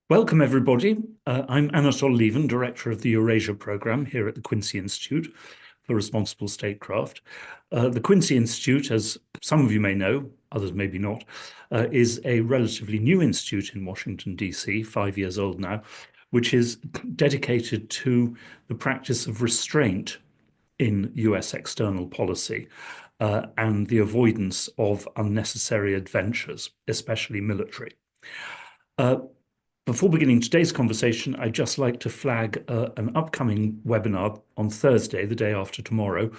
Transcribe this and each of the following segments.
Welcome, everybody. I'm Anatol Lieven, Director of the Eurasia Programme here at the Quincy Institute for Responsible Statecraft. The Quincy Institute, as some of you may know, others maybe not, is a relatively new institute in Washington, D.C., 5 years old now, which is dedicated to the practice of restraint in US external policy and the avoidance of unnecessary adventures, especially military. Before beginning today's conversation, I'd just like to flag an upcoming webinar on Thursday, the day after tomorrow,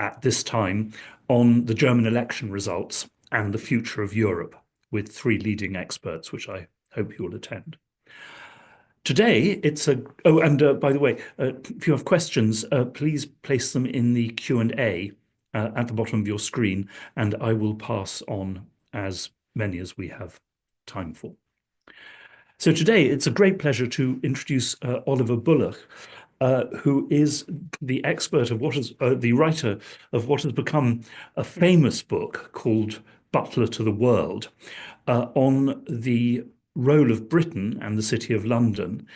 at this time, on the German election results and the future of Europe, with 3 leading experts, which I hope you will attend. Today, by the way, if you have questions, please place them in the Q&A at the bottom of your screen, and I will pass on as many as we have time for. So today, it's a great pleasure to introduce Oliver Bullough, who is the expert of the writer of what has become a famous book called Butler to the World, on the role of Britain and the city of London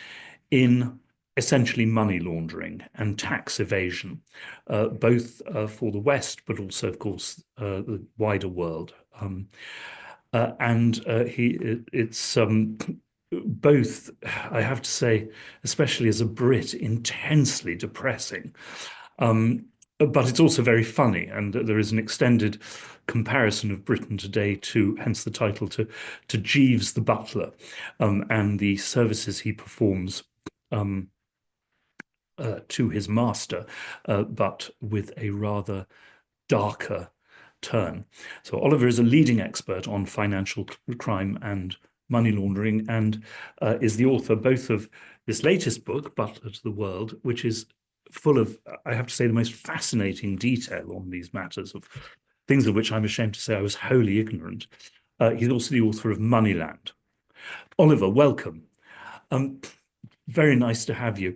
in essentially money laundering and tax evasion, both for the West, but also, of course, the wider world. It's both, I have to say, especially as a Brit, intensely depressing. But it's also very funny, and there is an extended comparison of Britain today to, hence the title, to Jeeves the butler, and the services he performs to his master, but with a rather darker turn. So Oliver is a leading expert on financial crime and money laundering, and is the author both of this latest book, Butler to the World, which is full of, I have to say, the most fascinating detail on these matters, of things of which I'm ashamed to say I was wholly ignorant. He's also the author of Moneyland. Oliver, welcome. Very nice to have you.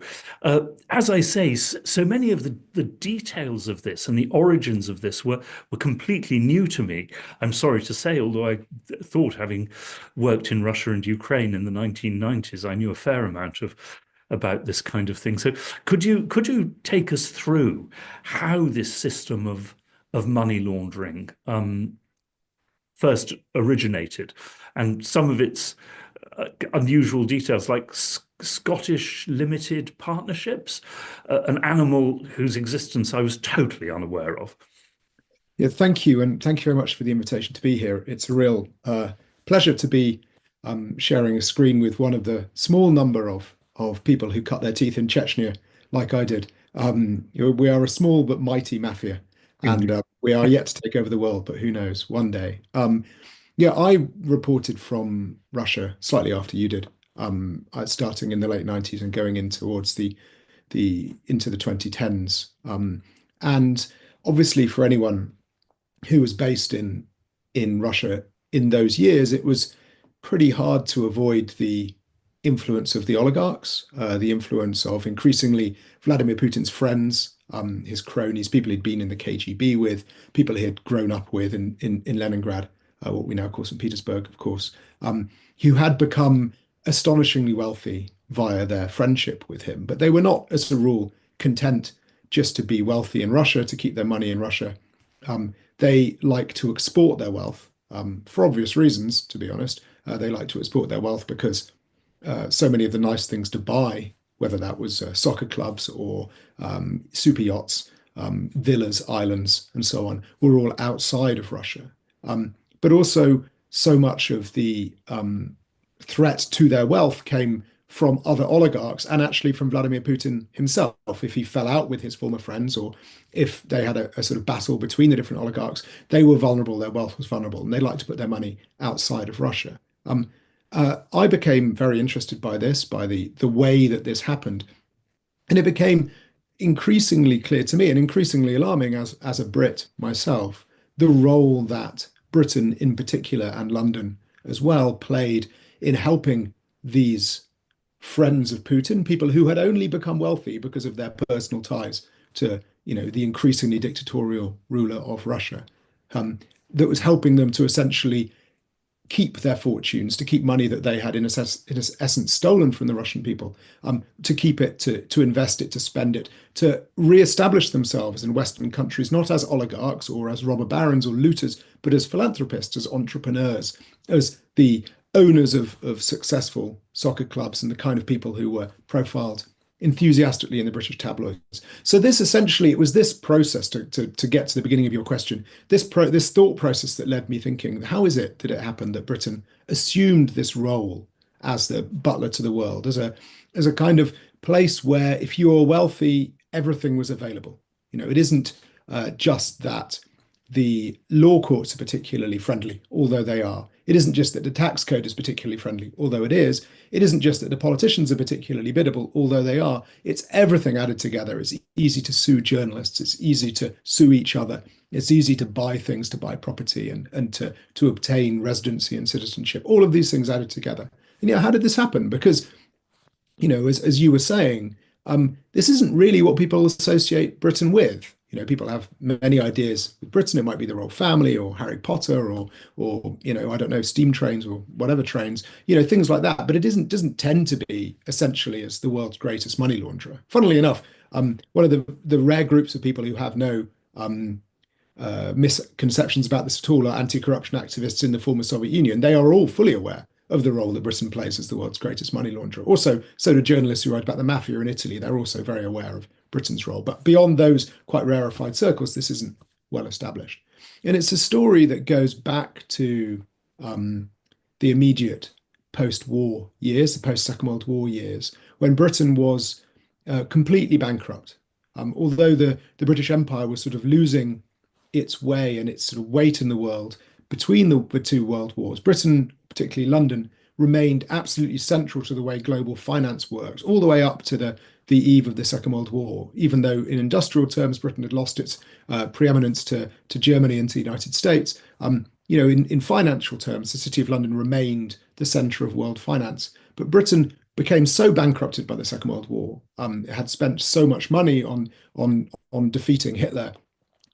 As I say, so many of the details of this and the origins of this were completely new to me, I'm sorry to say, although I thought, having worked in Russia and Ukraine in the 1990s, I knew a fair amount about this kind of thing. So could you take us through how this system of money laundering first originated, and some of its unusual details, like Scottish limited partnerships, an animal whose existence I was totally unaware of. Yeah, thank you. And thank you very much for the invitation to be here. It's a real pleasure to be sharing a screen with one of the small number of people who cut their teeth in Chechnya, like I did. We are a small but mighty mafia, and we are yet to take over the world, but who knows, one day. Yeah, I reported from Russia slightly after you did, starting in the late 90s and going in towards into the 2010s. And obviously, for anyone who was based in Russia in those years, it was pretty hard to avoid the influence of the oligarchs, the influence of increasingly Vladimir Putin's friends, his cronies, people he'd been in the KGB with, people he had grown up with in Leningrad, what we now call St. Petersburg, of course, who had become astonishingly wealthy via their friendship with him. But they were not, as a rule, content just to be wealthy in Russia, to keep their money in Russia. They like to export their wealth, for obvious reasons, to be honest. They like to export their wealth because so many of the nice things to buy, whether that was soccer clubs or super yachts, villas, islands, and so on, were all outside of Russia. But also, so much of the threat to their wealth came from other oligarchs, and actually from Vladimir Putin himself. If he fell out with his former friends, or if they had a sort of battle between the different oligarchs, they were vulnerable, their wealth was vulnerable, and they liked to put their money outside of Russia. I became very interested by this, by the way that this happened. And it became increasingly clear to me, and increasingly alarming as a Brit myself, the role that Britain in particular, and London as well, played in helping these friends of Putin, people who had only become wealthy because of their personal ties to, the increasingly dictatorial ruler of Russia, that was helping them to essentially keep their fortunes, to keep money that they had in essence stolen from the Russian people, to keep it, to invest it, to spend it, to re-establish themselves in Western countries, not as oligarchs or as robber barons or looters, but as philanthropists, as entrepreneurs, as the owners of successful soccer clubs and the kind of people who were profiled enthusiastically in the British tabloids. So this essentially, it was this process to get to the beginning of your question, this thought process that led me thinking, how is it that it happened that Britain assumed this role as the butler to the world, as a kind of place where if you were wealthy, everything was available. It isn't just that the law courts are particularly friendly, although they are. It isn't just that the tax code is particularly friendly, although it is. It isn't just that the politicians are particularly biddable, although they are. It's everything added together. It's easy to sue journalists. It's easy to sue each other. It's easy to buy things, to buy property, and to obtain residency and citizenship. All of these things added together. And how did this happen? Because, as you were saying, this isn't really what people associate Britain with. People have many ideas with Britain. It might be the royal family or Harry Potter or I don't know, steam trains or whatever trains, things like that. But it doesn't tend to be essentially as the world's greatest money launderer. Funnily enough, one of the rare groups of people who have no misconceptions about this at all are anti-corruption activists in the former Soviet Union. They are all fully aware of the role that Britain plays as the world's greatest money launderer. Also, so do journalists who write about the mafia in Italy. They're also very aware of Britain's role. But beyond those quite rarefied circles, this isn't well established. And it's a story that goes back to the immediate post-war years, the post-Second World War years, when Britain was completely bankrupt. Although the British Empire was sort of losing its way and its sort of weight in the world between the two world wars, Britain, particularly London, remained absolutely central to the way global finance works, all the way up to the eve of the Second World War, even though in industrial terms, Britain had lost its preeminence to Germany and to the United States. In financial terms, the City of London remained the centre of world finance. But Britain became so bankrupted by the Second World War, it had spent so much money on defeating Hitler,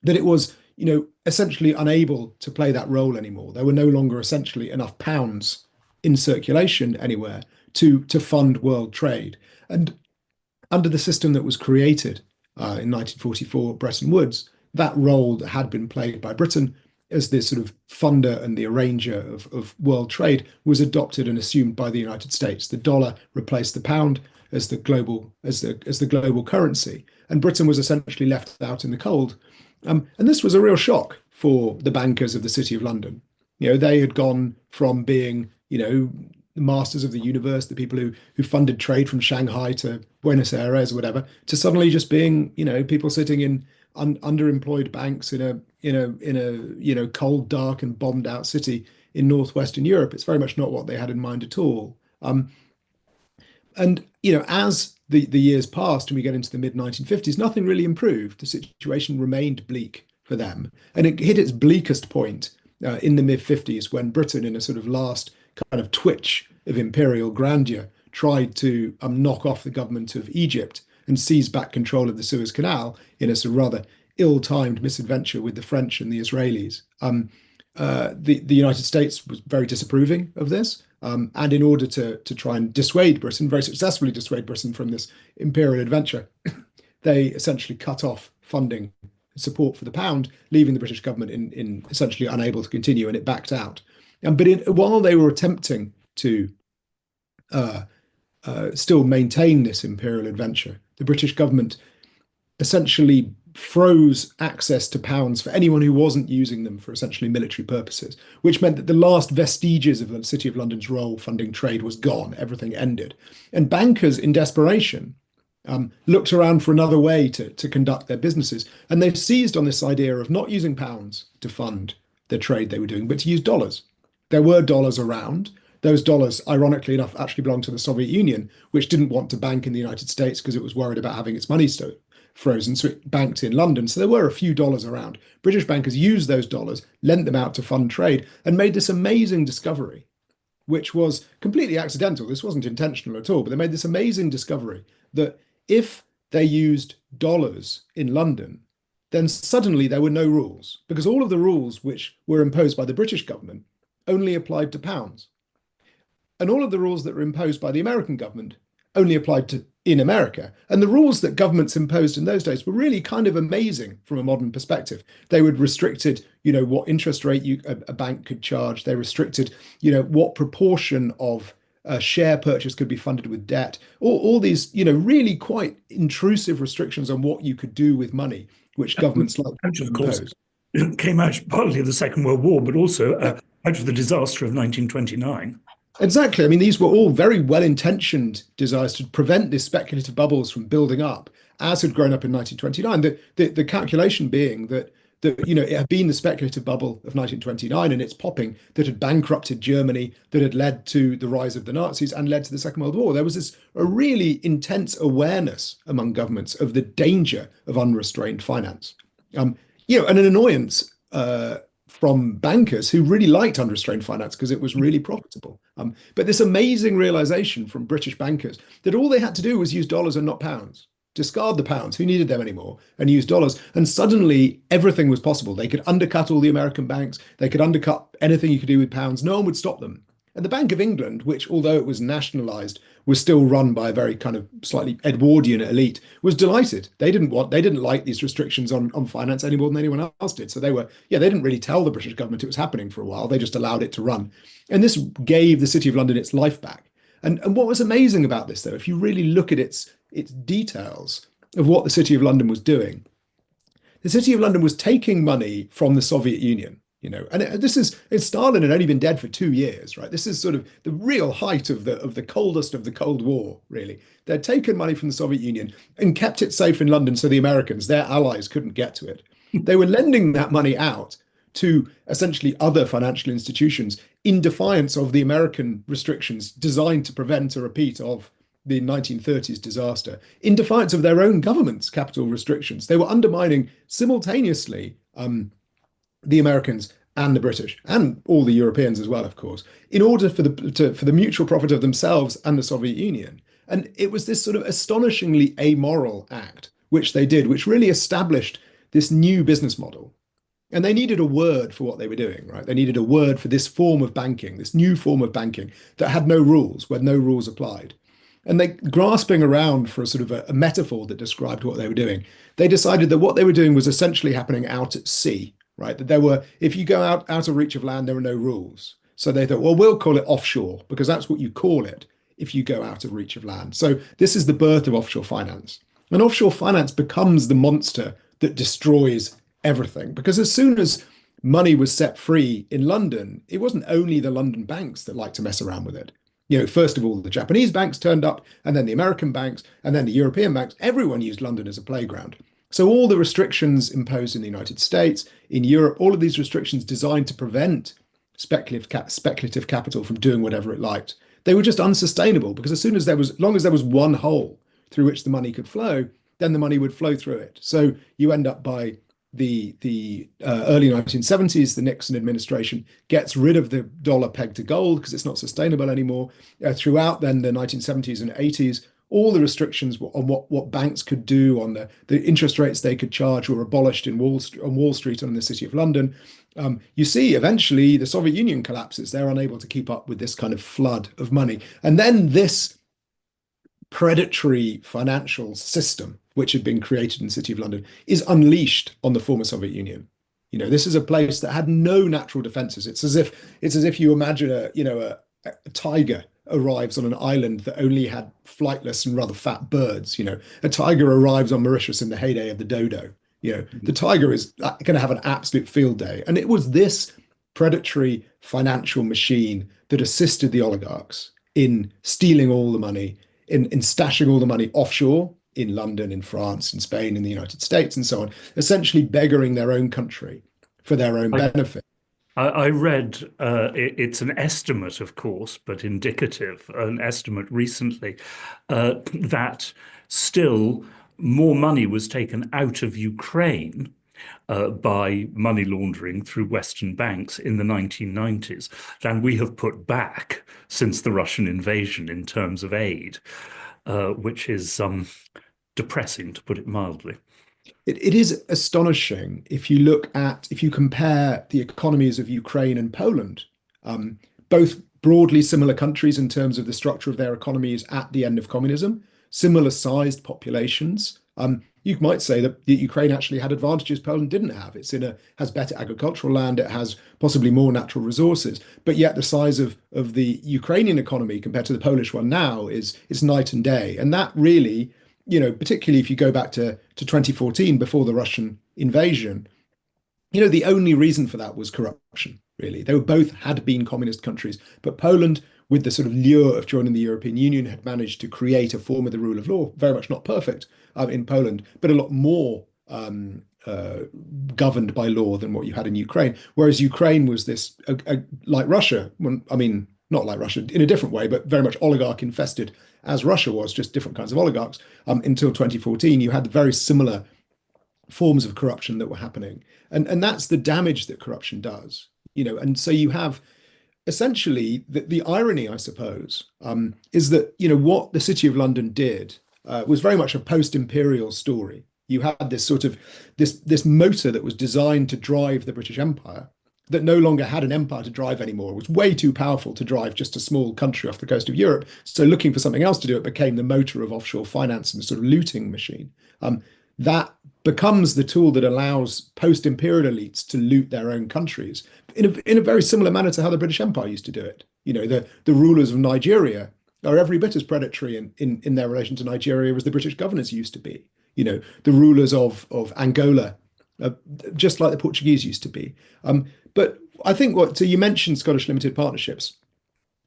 that it was essentially unable to play that role anymore. There were no longer essentially enough pounds in circulation anywhere to fund world trade. And under the system that was created in 1944 at Bretton Woods, that role that had been played by Britain as the sort of funder and the arranger of world trade was adopted and assumed by the United States. The dollar replaced the pound as the global currency, and Britain was essentially left out in the cold. And this was a real shock for the bankers of the City of London. They had gone from being, the masters of the universe, the people who funded trade from Shanghai to Buenos Aires or whatever, to suddenly just being, people sitting in underemployed banks in a cold, dark, and bombed out city in northwestern Europe. It's very much not what they had in mind at all. And as the years passed and we get into the mid 1950s, nothing really improved. The situation remained bleak for them, and it hit its bleakest point in the mid 50s when Britain, in a sort of last kind of twitch of imperial grandeur, tried to knock off the government of Egypt and seize back control of the Suez Canal in a sort of rather ill-timed misadventure with the French and the Israelis. The United States was very disapproving of this. And in order to try and dissuade Britain, very successfully dissuade Britain from this imperial adventure, they essentially cut off funding and support for the pound, leaving the British government in essentially unable to continue, and it backed out. But while they were attempting to still maintain this imperial adventure, the British government essentially froze access to pounds for anyone who wasn't using them for essentially military purposes, which meant that the last vestiges of the City of London's role funding trade was gone. Everything ended. And bankers, in desperation, looked around for another way to conduct their businesses. And they seized on this idea of not using pounds to fund the trade they were doing, but to use dollars. There were dollars around. Those dollars, ironically enough, actually belonged to the Soviet Union, which didn't want to bank in the United States because it was worried about having its money frozen, so it banked in London. So there were a few dollars around. British bankers used those dollars, lent them out to fund trade, and made this amazing discovery, which was completely accidental. This wasn't intentional at all, but they made this amazing discovery that if they used dollars in London, then suddenly there were no rules, because all of the rules which were imposed by the British government only applied to pounds. And all of the rules that were imposed by the American government only applied to in America. And the rules that governments imposed in those days were really kind of amazing from a modern perspective. They would restricted, what interest rate a bank could charge. They restricted, what proportion of share purchase could be funded with debt. All these, really quite intrusive restrictions on what you could do with money, which governments like Which, to of course, impose. came out partly of the Second World War, but also out of the disaster of 1929. Exactly. I mean, these were all very well-intentioned desires to prevent these speculative bubbles from building up, as had grown up in 1929. The calculation being that it had been the speculative bubble of 1929 and its popping that had bankrupted Germany, that had led to the rise of the Nazis and led to the Second World War. There was a really intense awareness among governments of the danger of unrestrained finance. And an annoyance from bankers who really liked unrestrained finance because it was really profitable. But this amazing realization from British bankers that all they had to do was use dollars and not pounds, discard the pounds, who needed them anymore, and use dollars. And suddenly everything was possible. They could undercut all the American banks. They could undercut anything you could do with pounds. No one would stop them. And the Bank of England, which, although it was nationalized, was still run by a very kind of slightly Edwardian elite, was delighted. They didn't like these restrictions on finance any more than anyone else did. So they didn't really tell the British government it was happening for a while. They just allowed it to run. And this gave the City of London its life back. And what was amazing about this, though, if you really look at its details of what the City of London was doing, the City of London was taking money from the Soviet Union. And Stalin had only been dead for 2 years, right? This is sort of the real height of the coldest of the Cold War, really. They'd taken money from the Soviet Union and kept it safe in London so the Americans, their allies, couldn't get to it. They were lending that money out to essentially other financial institutions in defiance of the American restrictions designed to prevent a repeat of the 1930s disaster, in defiance of their own government's capital restrictions. They were undermining simultaneously the Americans and the British and all the Europeans as well, of course, in order for the mutual profit of themselves and the Soviet Union. And it was this sort of astonishingly amoral act which they did, which really established this new business model. And they needed a word for what they were doing, right? They needed a word for this form of banking, this new form of banking that had no rules, where no rules applied. And they, grasping around for a sort of a metaphor that described what they were doing, they decided that what they were doing was essentially happening out at sea, right? That if you go out of reach of land, there are no rules. So they thought, well, we'll call it offshore because that's what you call it if you go out of reach of land. So this is the birth of offshore finance. And offshore finance becomes the monster that destroys everything. Because as soon as money was set free in London, it wasn't only the London banks that liked to mess around with it. First of all, the Japanese banks turned up, and then the American banks, and then the European banks. Everyone used London as a playground. So all the restrictions imposed in the United States, in Europe, all of these restrictions designed to prevent speculative capital from doing whatever it liked, they were just unsustainable because as long as there was one hole through which the money could flow, then the money would flow through it. So you end up by the early 1970s, the Nixon administration gets rid of the dollar pegged to gold because it's not sustainable anymore. Throughout then the 1970s and 80s, all the restrictions on what banks could do, on the interest rates they could charge, were abolished on Wall Street and in the City of London. You see, eventually the Soviet Union collapses. They're unable to keep up with this kind of flood of money. And then this predatory financial system, which had been created in the City of London, is unleashed on the former Soviet Union. This is a place that had no natural defenses. It's as if you imagine a tiger arrives on an island that only had flightless and rather fat birds. A tiger arrives on Mauritius in the heyday of the dodo. The tiger is going to have an absolute field day. And it was this predatory financial machine that assisted the oligarchs in stealing all the money, in stashing all the money offshore in London, in France, in Spain, in the United States, and so on, essentially beggaring their own country for their own benefit. I read, it's an estimate, of course, but indicative, an estimate recently, that still more money was taken out of Ukraine by money laundering through Western banks in the 1990s than we have put back since the Russian invasion in terms of aid, which is depressing, to put it mildly. It is astonishing if you compare the economies of Ukraine and Poland both broadly similar countries in terms of the structure of their economies at the end of communism, similar sized populations. You might say that Ukraine actually had advantages Poland didn't have. Has better agricultural land, it has possibly more natural resources, but yet the size of the Ukrainian economy compared to the Polish one now is night and day. And that really, particularly if you go back to 2014 before the Russian invasion, the only reason for that was corruption, really. They had been communist countries, but Poland, with the sort of lure of joining the European Union, had managed to create a form of the rule of law, very much not perfect in Poland, but a lot more governed by law than what you had in Ukraine. Whereas Ukraine was this, like Russia, I mean, not like Russia in a different way, but very much oligarch infested as Russia was, just different kinds of oligarchs. Until 2014, you had very similar forms of corruption that were happening. And that's the damage that corruption does, and so you have essentially the irony, I suppose, is that, what the City of London did was very much a post-imperial story. You had this sort of this motor that was designed to drive the British Empire that no longer had an empire to drive anymore. It was way too powerful to drive just a small country off the coast of Europe. So looking for something else to do, it became the motor of offshore finance and a sort of looting machine. That becomes the tool that allows post-imperial elites to loot their own countries in a very similar manner to how the British Empire used to do it. The rulers of Nigeria are every bit as predatory in their relation to Nigeria as the British governors used to be. The rulers of Angola, just like the Portuguese used to be. But I think so you mentioned Scottish limited partnerships,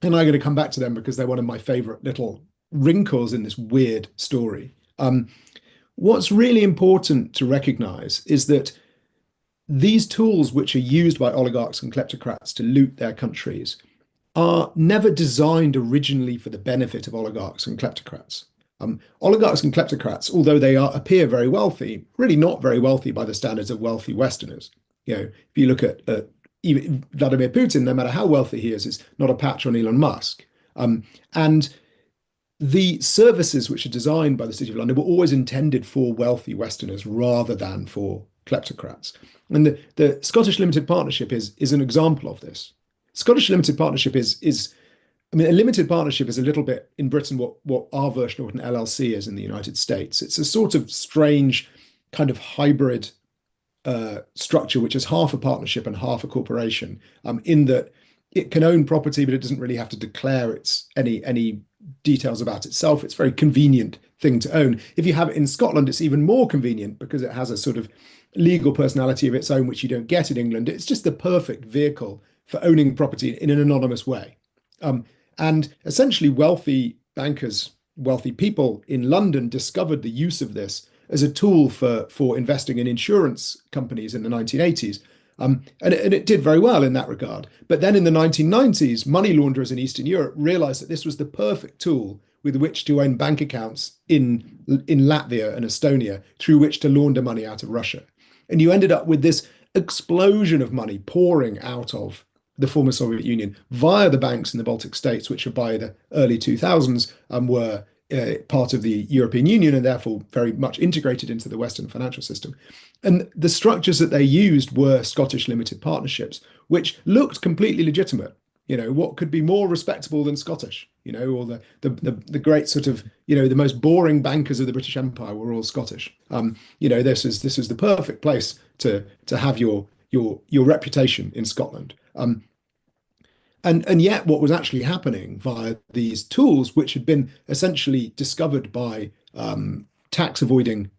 and I'm going to come back to them because they're one of my favorite little wrinkles in this weird story. What's really important to recognize is that these tools, which are used by oligarchs and kleptocrats to loot their countries, are never designed originally for the benefit of oligarchs and kleptocrats. Oligarchs and kleptocrats, although they appear very wealthy, really not very wealthy by the standards of wealthy Westerners. If you look at even Vladimir Putin, no matter how wealthy he is, it's not a patch on Elon Musk. And the services which are designed by the City of London were always intended for wealthy Westerners rather than for kleptocrats. And the Scottish Limited Partnership is an example of this. Scottish Limited Partnership a limited partnership is a little bit in Britain what our version of an LLC is in the United States. It's a sort of strange kind of hybrid structure, which is half a partnership and half a corporation, in that it can own property, but it doesn't really have to declare any details about itself. It's a very convenient thing to own. If you have it in Scotland, it's even more convenient because it has a sort of legal personality of its own, which you don't get in England. It's just the perfect vehicle for owning property in an anonymous way. And essentially, wealthy bankers, wealthy people in London discovered the use of this as a tool for investing in insurance companies in the 1980s. And it did very well in that regard. But then in the 1990s, money launderers in Eastern Europe realized that this was the perfect tool with which to own bank accounts in Latvia and Estonia, through which to launder money out of Russia. And you ended up with this explosion of money pouring out of the former Soviet Union via the banks in the Baltic states, which by the early 2000s were part of the European Union and therefore very much integrated into the Western financial system. And the structures that they used were Scottish limited partnerships, which looked completely legitimate. What could be more respectable than Scottish? Or the great sort of, the most boring bankers of the British Empire were all Scottish. This is the perfect place to have your reputation in Scotland. And yet what was actually happening via these tools, which had been essentially discovered by tax avoiding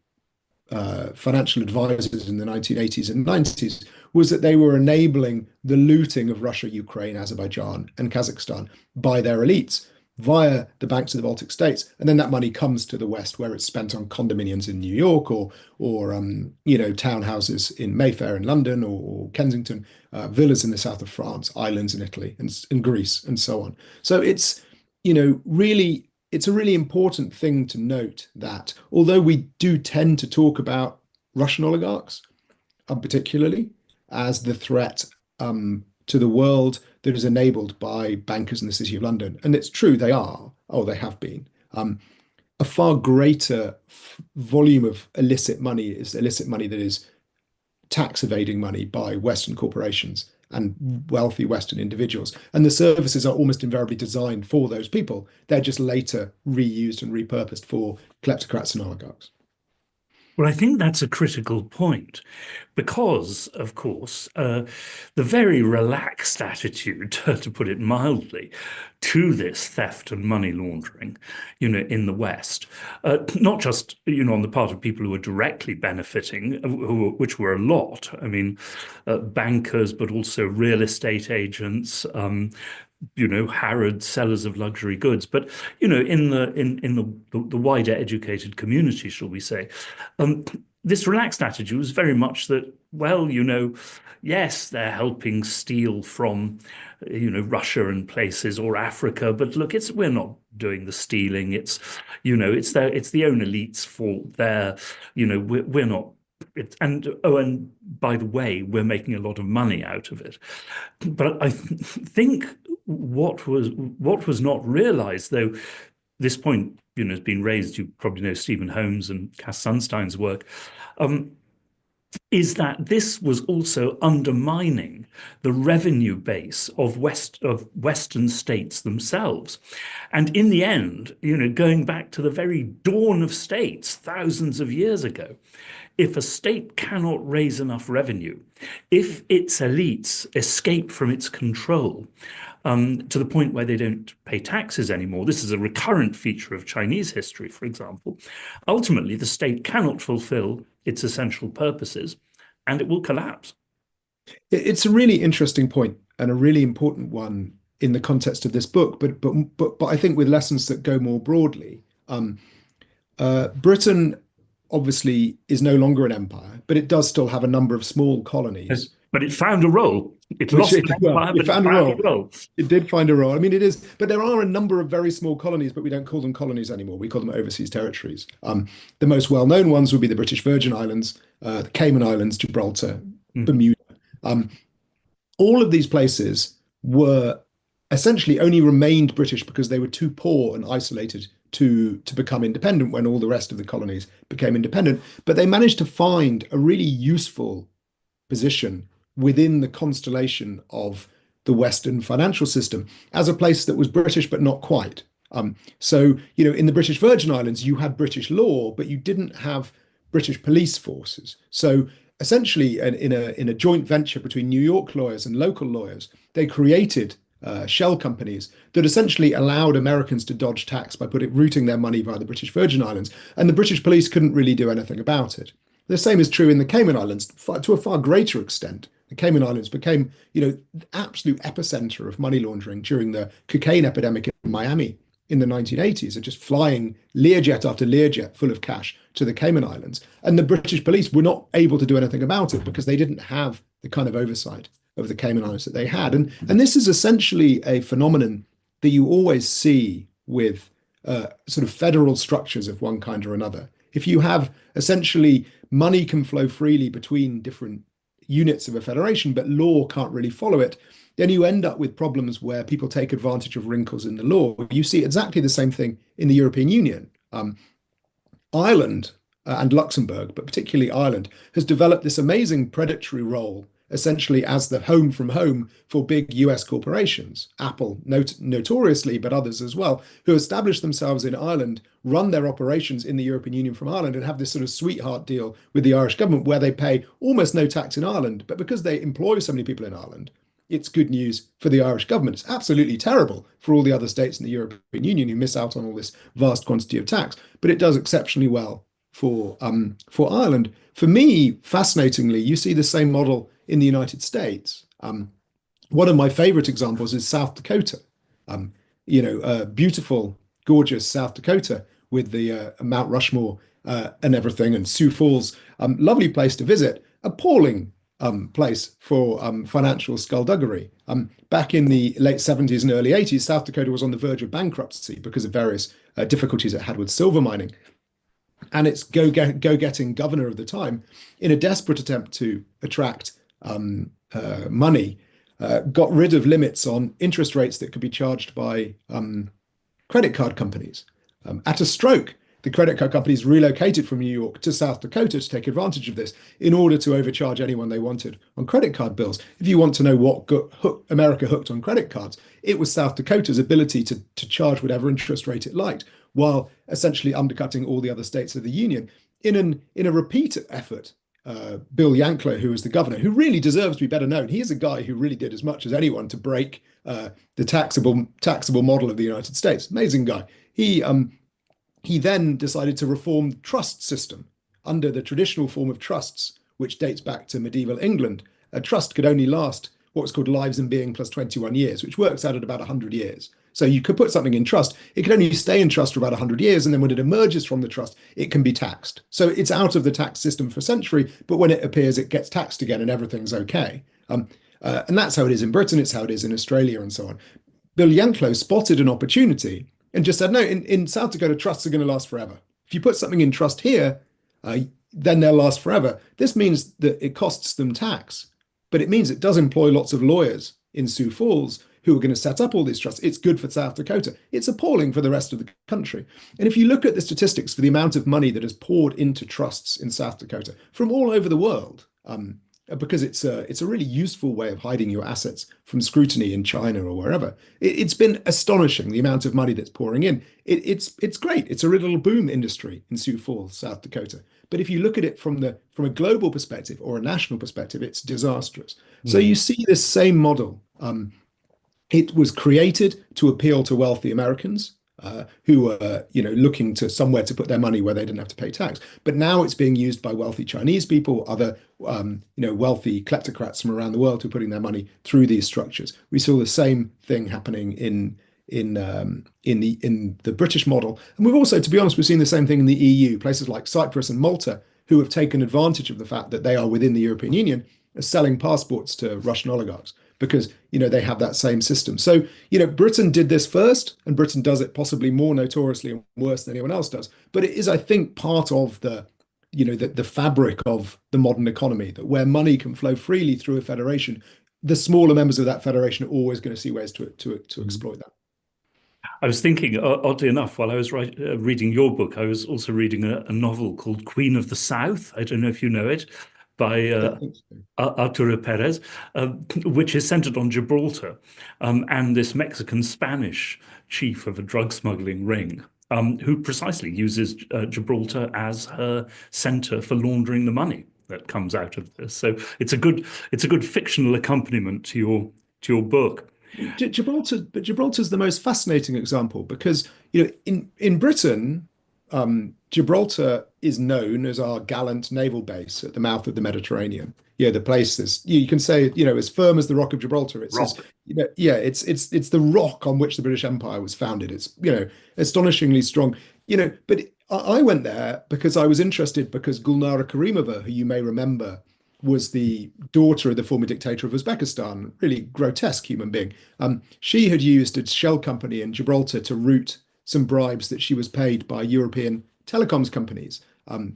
financial advisors in the 1980s and 90s, was that they were enabling the looting of Russia, Ukraine, Azerbaijan, and Kazakhstan by their elites via the banks of the Baltic states. And then that money comes to the West, where it's spent on condominiums in New York or townhouses in Mayfair in London or Kensington, villas in the south of France, islands in Italy and Greece, and so on. So it's a really important thing to note that although we do tend to talk about Russian oligarchs, particularly as the threat to the world that is enabled by bankers in the City of London, and it's true, they have been. A far greater volume of illicit money is illicit money that is tax evading money by Western corporations and wealthy Western individuals. And the services are almost invariably designed for those people. They're just later reused and repurposed for kleptocrats and oligarchs. Well, I think that's a critical point because, of course, the very relaxed attitude, to put it mildly, to this theft and money laundering, in the West, not just, on the part of people who are directly benefiting, which were a lot. I mean, bankers, but also real estate agents, Harrods, sellers of luxury goods, but in the wider educated community, shall we say, this relaxed attitude was very much that, well, yes, they're helping steal from, Russia and places or Africa, but look, we're not doing the stealing. It's the own elites' fault. We're not. And by the way, we're making a lot of money out of it. But I think what was not realized, though this point, has been raised, you probably know Stephen Holmes and Cass Sunstein's work, is that this was also undermining the revenue base of Western states themselves. And in the end, going back to the very dawn of states thousands of years ago, if a state cannot raise enough revenue, if its elites escape from its control, to the point where they don't pay taxes anymore. This is a recurrent feature of Chinese history, for example. Ultimately, the state cannot fulfill its essential purposes, and it will collapse. It's a really interesting point and a really important one in the context of this book, but I think with lessons that go more broadly. Britain obviously is no longer an empire, but it does still have a number of small colonies. But it found a role. It lost an empire, but it found a role. It did find a role. I mean, it is, but there are a number of very small colonies, but we don't call them colonies anymore. We call them overseas territories. The most well-known ones would be the British Virgin Islands, the Cayman Islands, Gibraltar, Bermuda. All of these places were essentially only remained British because they were too poor and isolated to become independent when all the rest of the colonies became independent. But they managed to find a really useful position within the constellation of the Western financial system as a place that was British, but not quite. So, in the British Virgin Islands, you had British law, but you didn't have British police forces. So essentially, in a joint venture between New York lawyers and local lawyers, they created shell companies that essentially allowed Americans to dodge tax by routing their money via the British Virgin Islands. And the British police couldn't really do anything about it. The same is true in the Cayman Islands to a far greater extent. The Cayman Islands became, the absolute epicenter of money laundering during the cocaine epidemic in Miami in the 1980s, of just flying Learjet after Learjet full of cash to the Cayman Islands. And the British police were not able to do anything about it because they didn't have the kind of oversight of the Cayman Islands that they had. And this is essentially a phenomenon that you always see with sort of federal structures of one kind or another. If you have essentially money can flow freely between different units of a federation, but law can't really follow it, then you end up with problems where people take advantage of wrinkles in the law. You see exactly the same thing in the European Union. Ireland and Luxembourg, but particularly Ireland, has developed this amazing predatory role, essentially as the home from home for big US corporations, Apple notoriously, but others as well, who establish themselves in Ireland, run their operations in the European Union from Ireland, and have this sort of sweetheart deal with the Irish government where they pay almost no tax in Ireland. But because they employ so many people in Ireland, it's good news for the Irish government. It's absolutely terrible for all the other states in the European Union who miss out on all this vast quantity of tax, but it does exceptionally well for Ireland. For me, fascinatingly, you see the same model in the United States. One of my favorite examples is South Dakota. Beautiful, gorgeous South Dakota with the Mount Rushmore and everything, and Sioux Falls, lovely place to visit. Appalling place for financial skullduggery. Back in the late 70s and early 80s, South Dakota was on the verge of bankruptcy because of various difficulties it had with silver mining. And its go-getting governor of the time, in a desperate attempt to attract money, got rid of limits on interest rates that could be charged by credit card companies. At a stroke, the credit card companies relocated from New York to South Dakota to take advantage of this in order to overcharge anyone they wanted on credit card bills. If you want to know what got America hooked on credit cards, it was South Dakota's ability to charge whatever interest rate it liked, while essentially undercutting all the other states of the union in a repeat effort. Bill Yankler, who was the governor, who really deserves to be better known. He is a guy who really did as much as anyone to break the taxable model of the United States. Amazing guy. He then decided to reform the trust system under the traditional form of trusts, which dates back to medieval England. A trust could only last what was called lives in being plus 21 years, which works out at about 100 years. So you could put something in trust. It can only stay in trust for about 100 years. And then when it emerges from the trust, it can be taxed. So it's out of the tax system for a century. But when it appears, it gets taxed again and everything's okay. And that's how it is in Britain. It's how it is in Australia and so on. Bill Yanklow spotted an opportunity and just said, no, in South Dakota, trusts are going to last forever. If you put something in trust here, then they'll last forever. This means that it costs them tax, but it means it does employ lots of lawyers in Sioux Falls who are going to set up all these trusts. It's good for South Dakota. It's appalling for the rest of the country. And if you look at the statistics for the amount of money that is poured into trusts in South Dakota from all over the world, because it's a really useful way of hiding your assets from scrutiny in China or wherever. It's been astonishing the amount of money that's pouring in. It's great. It's a little boom industry in Sioux Falls, South Dakota. But if you look at it from a global perspective or a national perspective, it's disastrous. So you see this same model. It was created to appeal to wealthy Americans who were, looking to somewhere to put their money where they didn't have to pay tax. But now it's being used by wealthy Chinese people, other, wealthy kleptocrats from around the world who are putting their money through these structures. We saw the same thing happening in the British model, and we've also, to be honest, we've seen the same thing in the EU. Places like Cyprus and Malta, who have taken advantage of the fact that they are within the European Union, are selling passports to Russian oligarchs because they have that same system. So Britain did this first, and Britain does it possibly more notoriously and worse than anyone else does. But it is, I think, part of the fabric of the modern economy, that where money can flow freely through a federation, the smaller members of that federation are always going to see ways to exploit that. I was thinking, oddly enough, while I was reading your book, I was also reading a novel called Queen of the South. I don't know if you know it, by Arturo Perez, which is centered on Gibraltar and this Mexican-Spanish chief of a drug smuggling ring, who precisely uses Gibraltar as her center for laundering the money that comes out of this. So it's a good fictional accompaniment to your book. Gibraltar's the most fascinating example because in Britain, Gibraltar is known as our gallant naval base at the mouth of the Mediterranean. The place is, you can say, as firm as the Rock of Gibraltar. It's it's the rock on which the British Empire was founded. It's astonishingly strong. But I went there because I was interested, because Gulnara Karimova, who you may remember, was the daughter of the former dictator of Uzbekistan, really grotesque human being. She had used a shell company in Gibraltar to route some bribes that she was paid by European telecoms companies,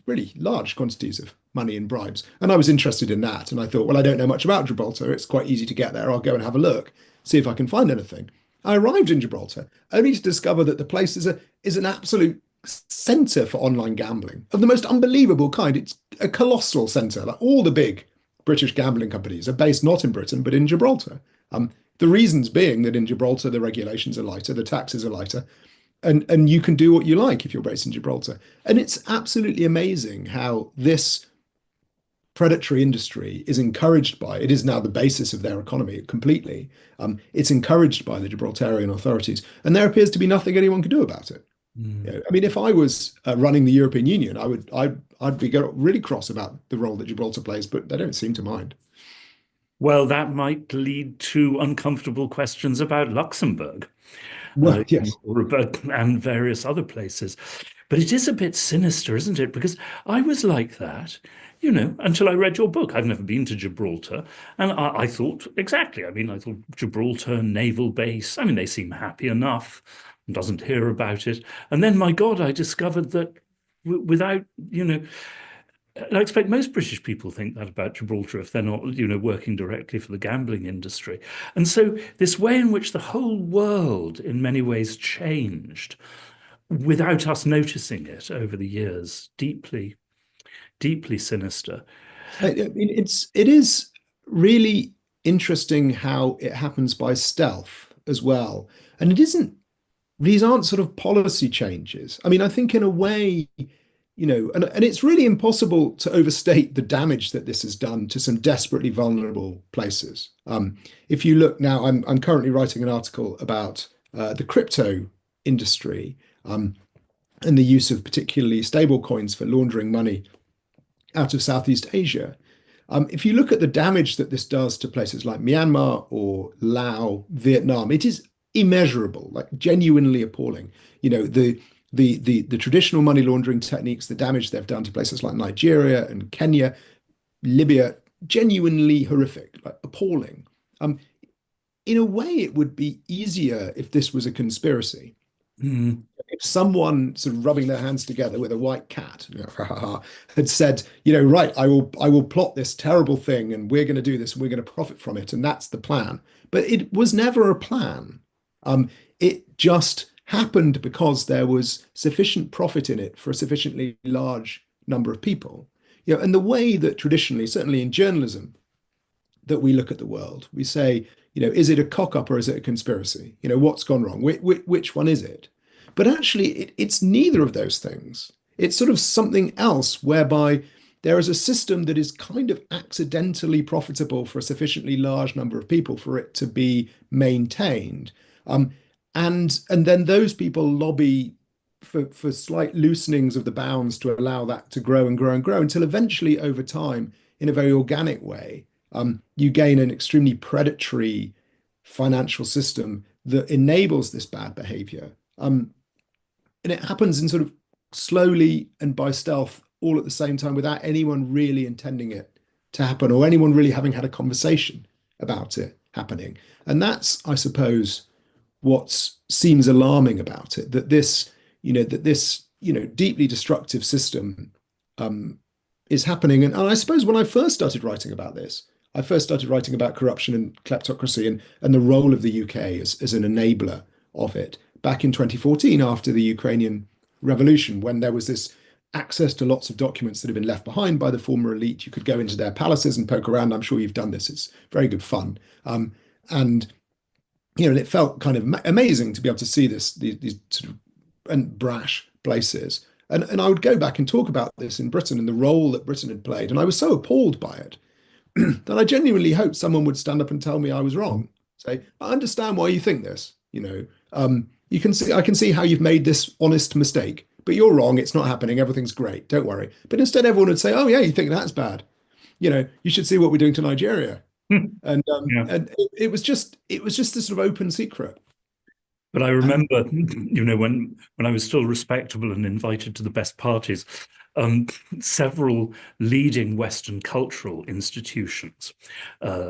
really large quantities of money in bribes. And I was interested in that. And I thought, well, I don't know much about Gibraltar. It's quite easy to get there. I'll go and have a look, see if I can find anything. I arrived in Gibraltar only to discover that the place is an absolute center for online gambling of the most unbelievable kind. It's a colossal center. Like all the big British gambling companies are based not in Britain, but in Gibraltar. The reasons being that in Gibraltar, the regulations are lighter, the taxes are lighter, and you can do what you like if you're based in Gibraltar. And it's absolutely amazing how this predatory industry is encouraged by, it is now the basis of their economy completely. It's encouraged by the Gibraltarian authorities, and there appears to be nothing anyone can do about it. I mean, if I was running the European Union, I'd be really cross about the role that Gibraltar plays, but they don't seem to mind. Well, that might lead to uncomfortable questions about Luxembourg, Well, yes. and various other places. But it is a bit sinister, isn't it? Because I was like that, until I read your book. I've never been to Gibraltar. And I thought, exactly. I mean, I thought Gibraltar naval base. I mean, they seem happy enough. Doesn't hear about it. And then, my God, I discovered that without, I expect most British people think that about Gibraltar if they're not, working directly for the gambling industry. And so this way in which the whole world in many ways changed without us noticing it over the years, deeply, deeply sinister. mean, it is really interesting how it happens by stealth as well. And it isn't, these aren't sort of policy changes. I mean, I think in a way, and it's really impossible to overstate the damage that this has done to some desperately vulnerable places. If you look now, I'm currently writing an article about the crypto industry, and the use of particularly stable coins for laundering money out of Southeast Asia. If you look at the damage that this does to places like Myanmar or Laos, Vietnam, it is immeasurable, like genuinely appalling. The traditional money laundering techniques, the damage they've done to places like Nigeria and Kenya, Libya, genuinely horrific, like appalling. In a way, it would be easier if this was a conspiracy. Mm. If someone sort of rubbing their hands together with a white cat, had said, right, I will plot this terrible thing, and we're going to do this, and we're going to profit from it, and that's the plan. But it was never a plan. It just happened because there was sufficient profit in it for a sufficiently large number of people. And the way that traditionally, certainly in journalism, that we look at the world, we say, is it a cock up or is it a conspiracy? What's gone wrong? Which one is it? But actually, it's neither of those things. It's sort of something else whereby there is a system that is kind of accidentally profitable for a sufficiently large number of people for it to be maintained. And then those people lobby for slight loosenings of the bounds to allow that to grow and grow and grow until eventually, over time, in a very organic way, you gain an extremely predatory financial system that enables this bad behavior. And it happens in sort of slowly and by stealth all at the same time without anyone really intending it to happen or anyone really having had a conversation about it happening. And that's, I suppose, what seems alarming about it, that this deeply destructive system is happening. And I suppose when I first started writing about this, I first started writing about corruption and kleptocracy and the role of the UK as an enabler of it back in 2014 after the Ukrainian revolution, when there was this access to lots of documents that had been left behind by the former elite. You could go into their palaces and poke around. I'm sure you've done this. It's very good fun. And it felt kind of amazing to be able to see these sort of and brash places. And I would go back and talk about this in Britain and the role that Britain had played. And I was so appalled by it that I genuinely hoped someone would stand up and tell me I was wrong. Say, I understand why you think this. I can see how you've made this honest mistake, but you're wrong. It's not happening. Everything's great. Don't worry. But instead, everyone would say, "Oh yeah, you think that's bad? You should see what we're doing to Nigeria." And Yeah. and it was just this sort of open secret. But I And remember, when I was still respectable and invited to the best parties, several leading Western cultural institutions,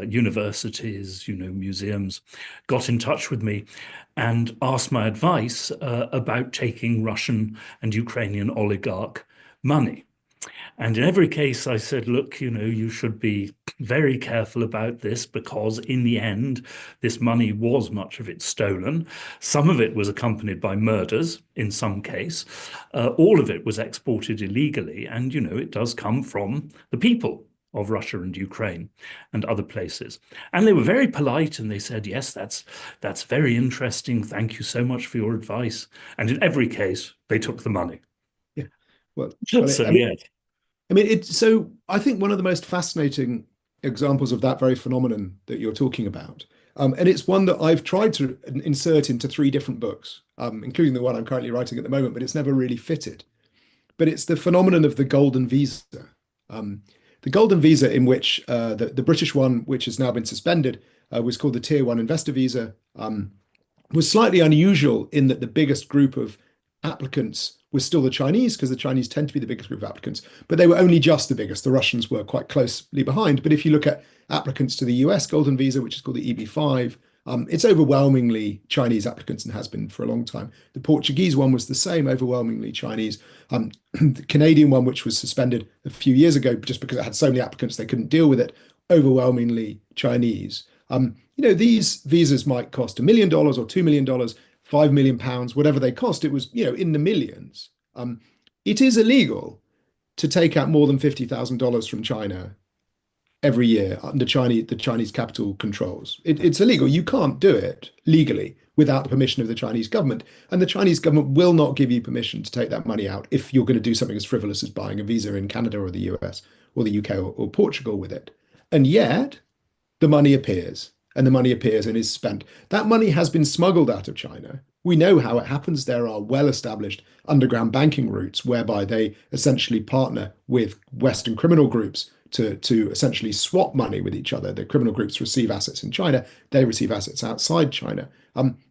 universities, museums, got in touch with me and asked my advice about taking Russian and Ukrainian oligarch money. And in every case, I said, look, you should be very careful about this because in the end, this money was much of it stolen. Some of it was accompanied by murders in some case. All of it was exported illegally. And, it does come from the people of Russia and Ukraine and other places. And they were very polite and they said, yes, that's very interesting. Thank you so much for your advice. And in every case, they took the money. yeah, well, So, I yeah. mean, so I think one of the most fascinating examples of that very phenomenon that you're talking about, and it's one that I've tried to insert into 3 different books, including the one I'm currently writing at the moment, but it's never really fitted. But it's the phenomenon of the golden visa. The golden visa, in which the British one, which has now been suspended, was called the Tier 1 investor visa, was slightly unusual in that the biggest group of applicants was still the Chinese, because the Chinese tend to be the biggest group of applicants, but they were only just the biggest. The Russians were quite closely behind. But if you look at applicants to the US golden visa, which is called the EB5, it's overwhelmingly Chinese applicants and has been for a long time. The Portuguese one was the same, overwhelmingly Chinese. The Canadian one, which was suspended a few years ago just because it had so many applicants they couldn't deal with it, overwhelmingly Chinese. These visas might cost $1 million or $2 million £5 million, whatever they cost, it was, in the millions. It is illegal to take out more than $50,000 from China every year under the Chinese capital controls. It's illegal. You can't do it legally without the permission of the Chinese government. And the Chinese government will not give you permission to take that money out if you're going to do something as frivolous as buying a visa in Canada or the US or the UK or Portugal with it. And yet the money appears and the money appears and is spent. That money has been smuggled out of China. We know how it happens. There are well-established underground banking routes whereby they essentially partner with Western criminal groups to essentially swap money with each other. The criminal groups receive assets in China, they receive assets outside China.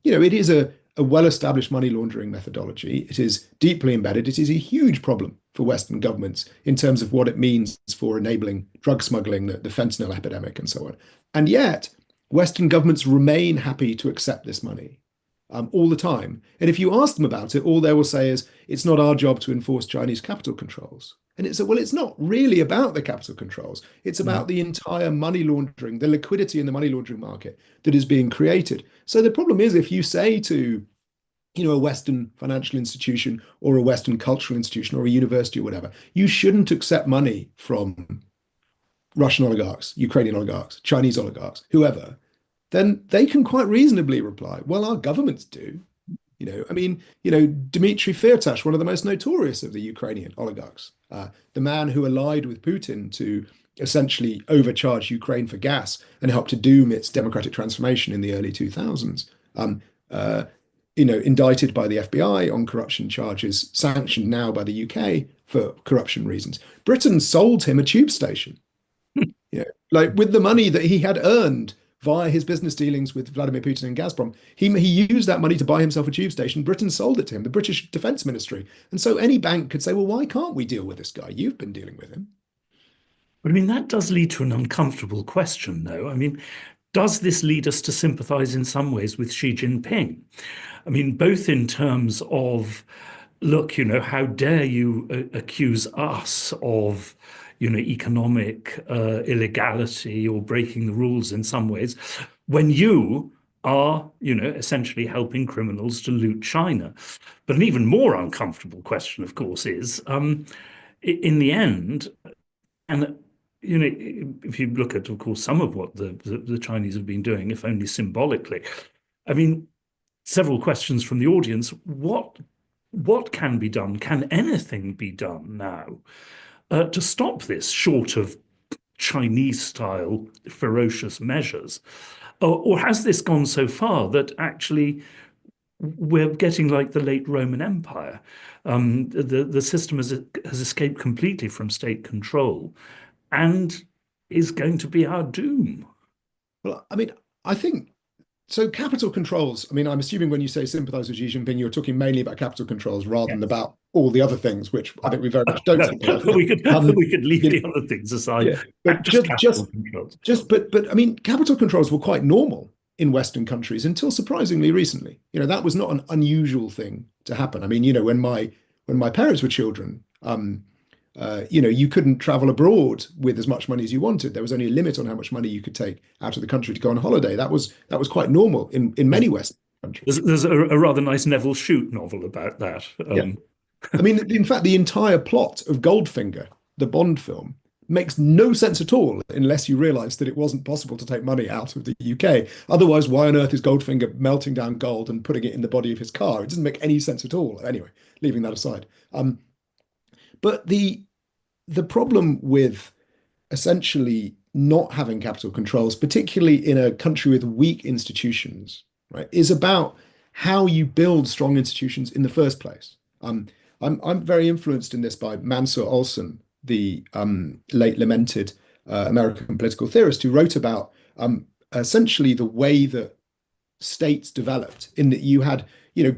It is a well-established money laundering methodology. It is deeply embedded. It is a huge problem for Western governments in terms of what it means for enabling drug smuggling, the fentanyl epidemic, and so on. And yet, Western governments remain happy to accept this money all the time. And if you ask them about it, all they will say is, it's not our job to enforce Chinese capital controls. And it's not really about the capital controls. It's about the entire money laundering, the liquidity in the money laundering market that is being created. So the problem is, if you say to, a Western financial institution or a Western cultural institution or a university or whatever, you shouldn't accept money from Russian oligarchs, Ukrainian oligarchs, Chinese oligarchs, whoever, then they can quite reasonably reply, well, our governments do. Dmitry Firtash, one of the most notorious of the Ukrainian oligarchs, the man who allied with Putin to essentially overcharge Ukraine for gas and help to doom its democratic transformation in the early 2000s, indicted by the FBI on corruption charges, sanctioned now by the UK for corruption reasons. Britain sold him a tube station, like with the money that he had earned via his business dealings with Vladimir Putin and Gazprom. He used that money to buy himself a tube station. Britain sold it to him, the British Defence Ministry. And so any bank could say, well, why can't we deal with this guy? You've been dealing with him. But I mean, that does lead to an uncomfortable question, though. I mean, does this lead us to sympathize in some ways with Xi Jinping? I mean, both in terms of, look, how dare you accuse us of, economic illegality or breaking the rules in some ways, when you are, essentially helping criminals to loot China. But an even more uncomfortable question, of course, is in the end, and if you look at, of course, some of what the Chinese have been doing, if only symbolically, I mean, several questions from the audience. What can be done? Can anything be done now to stop this, short of Chinese-style ferocious measures? Or has this gone so far that actually we're getting like the late Roman Empire? The system has escaped completely from state control and is going to be our doom. Well, I mean, I think so. Capital controls. I mean, I'm assuming when you say sympathize with Xi Jinping, you're talking mainly about capital controls rather than about all the other things, which I think we very much don't sympathize with. we could leave the other things aside. Yeah, but just capital controls. But I mean, capital controls were quite normal in Western countries until surprisingly recently. That was not an unusual thing to happen. I mean, when my parents were children, you couldn't travel abroad with as much money as you wanted. There was only a limit on how much money you could take out of the country to go on holiday. That was quite normal in many Western countries. There's a rather nice Neville Shute novel about that. Yeah. I mean, in fact, the entire plot of Goldfinger, the Bond film, makes no sense at all unless you realize that it wasn't possible to take money out of the UK. Otherwise, why on earth is Goldfinger melting down gold and putting it in the body of his car? It doesn't make any sense at all. Anyway, leaving that aside. But the problem with essentially not having capital controls, particularly in a country with weak institutions, right, is about how you build strong institutions in the first place. I'm very influenced in this by Mansur Olson, the late lamented American political theorist, who wrote about essentially the way that states developed, in that you had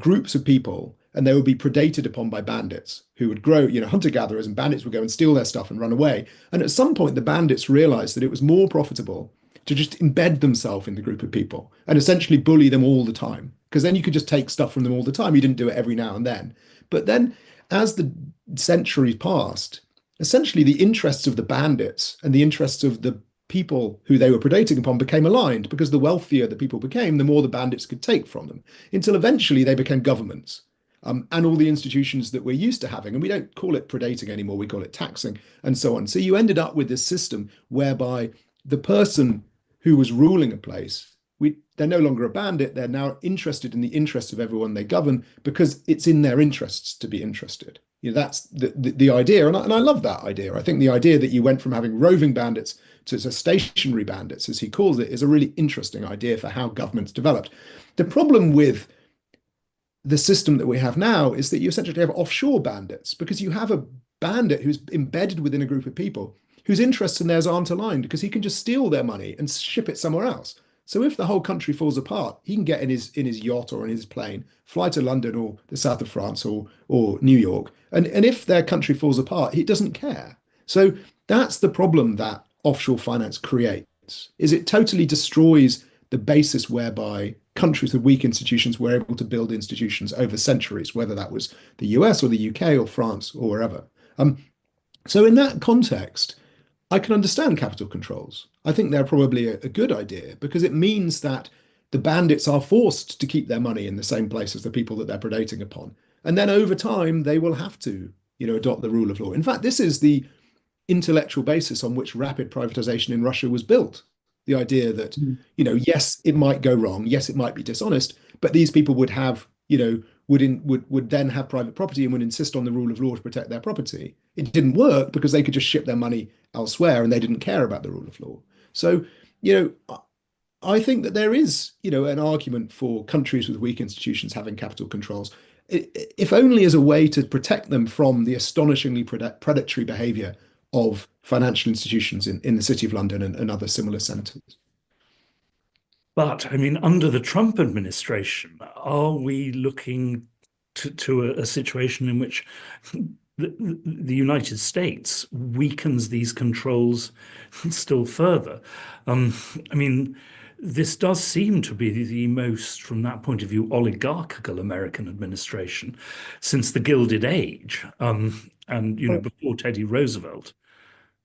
groups of people and they would be predated upon by bandits who would grow, hunter-gatherers, and bandits would go and steal their stuff and run away. And at some point, the bandits realized that it was more profitable to just embed themselves in the group of people and essentially bully them all the time, because then you could just take stuff from them all the time. You didn't do it every now and then. But then as the centuries passed, essentially the interests of the bandits and the interests of the people who they were predating upon became aligned, because the wealthier the people became, the more the bandits could take from them, until eventually they became governments. And all the institutions that we're used to having. And we don't call it predating anymore, we call it taxing and so on. So you ended up with this system whereby the person who was ruling a place, they're no longer a bandit, they're now interested in the interests of everyone they govern, because it's in their interests to be interested. That's the idea. And I love that idea. I think the idea that you went from having roving bandits to stationary bandits, as he calls it, is a really interesting idea for how governments developed. The problem with the system that we have now is that you essentially have offshore bandits, because you have a bandit who's embedded within a group of people whose interests and theirs aren't aligned, because he can just steal their money and ship it somewhere else. So if the whole country falls apart, he can get in his yacht or in his plane, fly to London or the south of France or New York, and if their country falls apart, he doesn't care. So that's the problem that offshore finance creates, is it totally destroys the basis whereby countries with weak institutions were able to build institutions over centuries, whether that was the US or the UK or France or wherever. So in that context, I can understand capital controls. I think they're probably a good idea, because it means that the bandits are forced to keep their money in the same place as the people that they're predating upon. And then over time, they will have to, adopt the rule of law. In fact, this is the intellectual basis on which rapid privatization in Russia was built. The idea that, yes, it might go wrong, yes, it might be dishonest, but these people would have, would then have private property and would insist on the rule of law to protect their property. It didn't work because they could just ship their money elsewhere and they didn't care about the rule of law. So, I think that there is, an argument for countries with weak institutions having capital controls, if only as a way to protect them from the astonishingly predatory behavior of financial institutions in the City of London and other similar centres. But I mean, under the Trump administration, are we looking to a situation in which the United States weakens these controls still further? I mean, this does seem to be the most, from that point of view, oligarchical American administration since the Gilded Age, and before Teddy Roosevelt.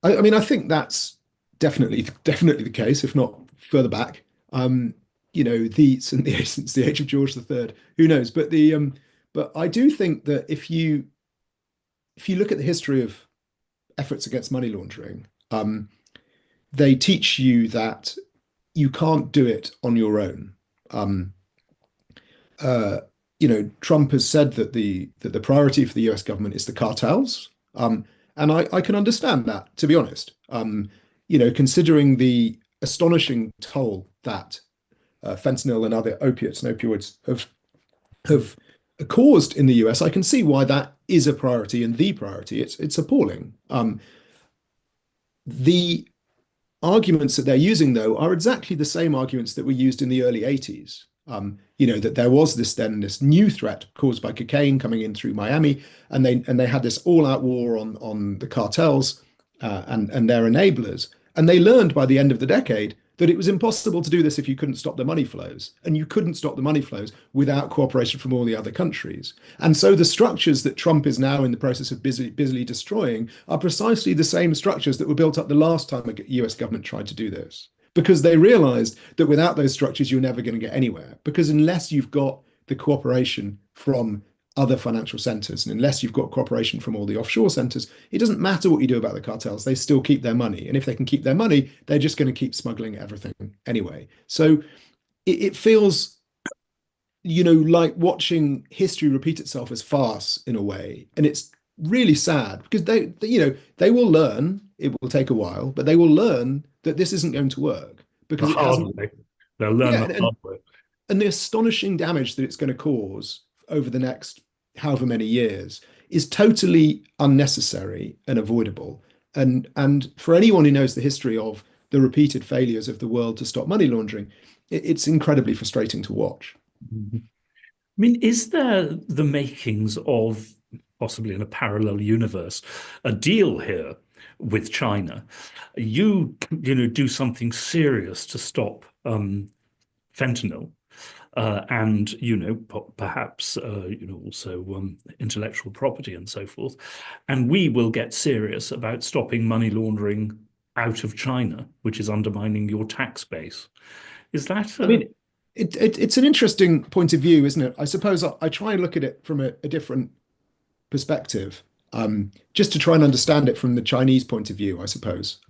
I mean, I think that's definitely the case, if not further back. Since the age of George III, who knows? But I do think that if you look at the history of efforts against money laundering, they teach you that you can't do it on your own. Trump has said that the priority for the US government is the cartels. And I can understand that, to be honest. Considering the astonishing toll that fentanyl and other opiates and opioids have caused in the US, I can see why that is a priority and the priority. It's appalling. The arguments that they're using, though, are exactly the same arguments that were used in the early 80s. That there was this new threat caused by cocaine coming in through Miami, and they had this all-out war on the cartels and their enablers. And they learned by the end of the decade that it was impossible to do this if you couldn't stop the money flows. And you couldn't stop the money flows without cooperation from all the other countries. And so the structures that Trump is now in the process of busily destroying are precisely the same structures that were built up the last time the US government tried to do this. Because they realized that without those structures, you're never going to get anywhere. Because unless you've got the cooperation from other financial centers, and unless you've got cooperation from all the offshore centers, it doesn't matter what you do about the cartels, they still keep their money. And if they can keep their money, they're just going to keep smuggling everything anyway. So it feels, like watching history repeat itself as farce in a way. And it's really sad because they will learn, it will take a while, but they will learn that this isn't going to work because it hasn't. They'll learn the hard way. And the astonishing damage that it's going to cause over the next however many years is totally unnecessary and avoidable. And for anyone who knows the history of the repeated failures of the world to stop money laundering, it's incredibly frustrating to watch. I mean, is there the makings of, possibly in a parallel universe, a deal here with China? You do something serious to stop fentanyl. And perhaps also intellectual property and so forth, and we will get serious about stopping money laundering out of China, which is undermining your tax base. Is that I mean, it's an interesting point of view, isn't it? I suppose I try and look at it from a different perspective, just to try and understand it from the Chinese point of view, I suppose.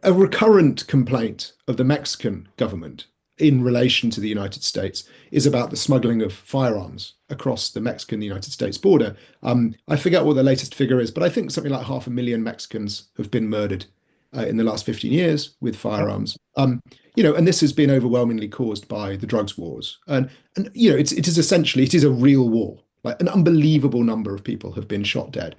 A recurrent complaint of the Mexican government in relation to the United States is about the smuggling of firearms across the Mexican-United States border. I forget what the latest figure is, but I think something like 500,000 Mexicans have been murdered in the last 15 years with firearms. And this has been overwhelmingly caused by the drugs wars. And it is essentially, it is a real war. Like an unbelievable number of people have been shot dead.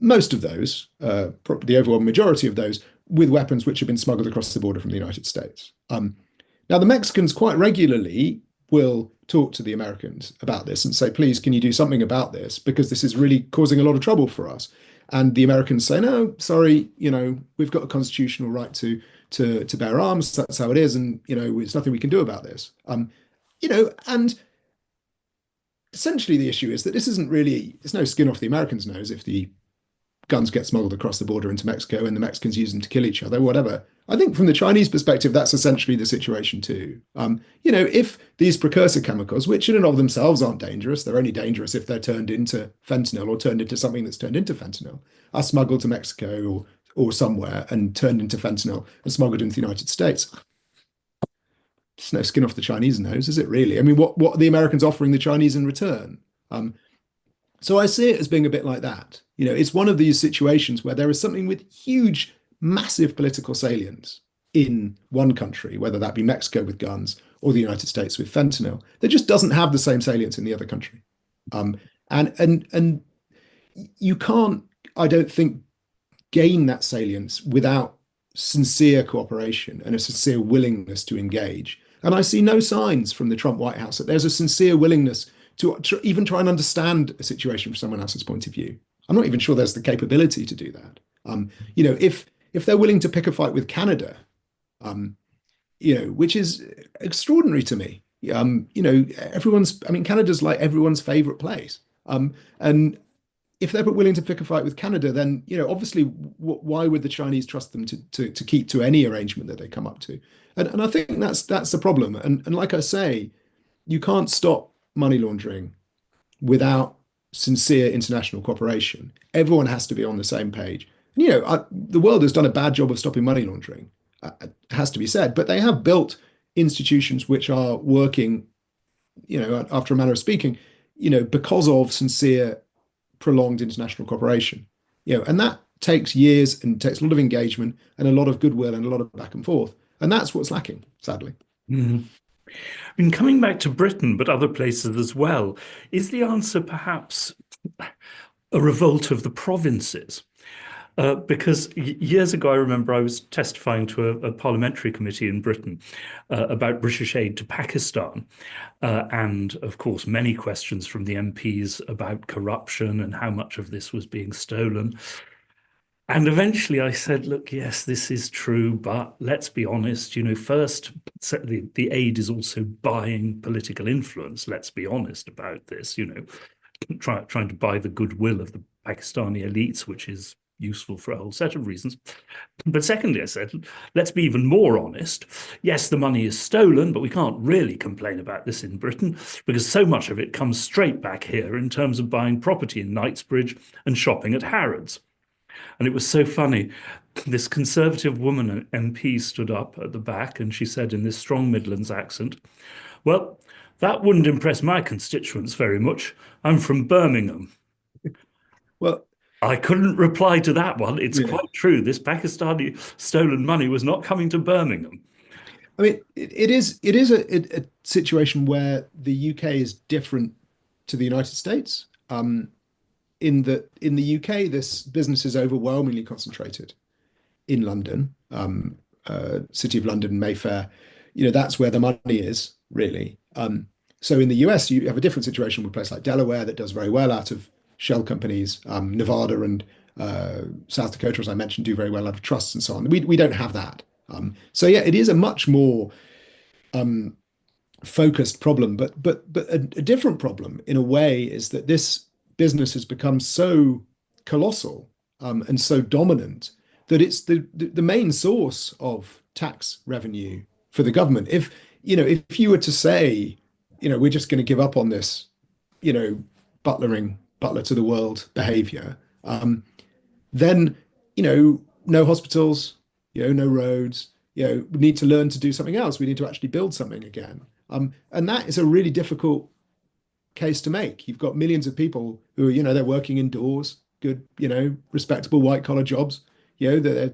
Most of those, the overwhelming majority of those, with weapons which have been smuggled across the border from the United States. Now, the Mexicans quite regularly will talk to the Americans about this and say, please, can you do something about this? Because this is really causing a lot of trouble for us. And the Americans say, no, sorry, we've got a constitutional right to bear arms. That's how it is. And, there's nothing we can do about this. And essentially the issue is that this isn't really, there's no skin off the Americans' nose if the guns get smuggled across the border into Mexico and the Mexicans use them to kill each other, whatever. I think from the Chinese perspective, that's essentially the situation too. If these precursor chemicals, which in and of themselves aren't dangerous, they're only dangerous if they're turned into fentanyl or turned into something that's turned into fentanyl, are smuggled to Mexico or somewhere and turned into fentanyl and smuggled into the United States. It's no skin off the Chinese nose, is it really? I mean, what are the Americans offering the Chinese in return? So I see it as being a bit like that. It's one of these situations where there is something with huge, massive political salience in one country, whether that be Mexico with guns or the United States with fentanyl, that just doesn't have the same salience in the other country. And you can't, I don't think, gain that salience without sincere cooperation and a sincere willingness to engage. And I see no signs from the Trump White House that there's a sincere willingness to even try and understand a situation from someone else's point of view. I'm not even sure there's the capability to do that. If they're willing to pick a fight with Canada, which is extraordinary to me. Canada's like everyone's favorite place. And if they're willing to pick a fight with Canada, then obviously, why would the Chinese trust them to keep to any arrangement that they come up to? And I think that's the problem. And like I say, you can't stop money laundering without sincere international cooperation. Everyone has to be on the same page. The world has done a bad job of stopping money laundering, it has to be said, but they have built institutions which are working, after a manner of speaking, because of sincere, prolonged international cooperation. And that takes years and takes a lot of engagement and a lot of goodwill and a lot of back and forth. And that's what's lacking, sadly. Mm. I mean, coming back to Britain, but other places as well, is the answer perhaps a revolt of the provinces? Because years ago, I remember I was testifying to a parliamentary committee in Britain about British aid to Pakistan. And of course, many questions from the MPs about corruption and how much of this was being stolen. And eventually I said, look, yes, this is true, but let's be honest, first, the aid is also buying political influence. Let's be honest about this, trying to buy the goodwill of the Pakistani elites, which is useful for a whole set of reasons. But secondly, I said, let's be even more honest. Yes, the money is stolen, but we can't really complain about this in Britain because so much of it comes straight back here in terms of buying property in Knightsbridge and shopping at Harrods. And it was so funny. This Conservative woman MP stood up at the back and she said in this strong Midlands accent, well, that wouldn't impress my constituents very much. I'm from Birmingham. Well, I couldn't reply to that one. It's yeah. quite true. This Pakistani stolen money was not coming to Birmingham. I mean, it is a situation where the UK is different to the United States. In the UK, this business is overwhelmingly concentrated in London, City of London, Mayfair. That's where the money is, really. So in the US, you have a different situation with a place like Delaware that does very well out of shell companies. Nevada and South Dakota, as I mentioned, do very well out of trusts and so on. We don't have that. So yeah, it is a much more focused problem, but a different problem in a way is that this business has become so colossal and so dominant that it's the main source of tax revenue for the government. If you were to say, we're just going to give up on this, Butler to the world behavior, then, no hospitals, no roads, we need to learn to do something else. We need to actually build something again. And that is a really difficult case to make. You've got millions of people who are, they're working indoors, good, respectable white collar jobs, they're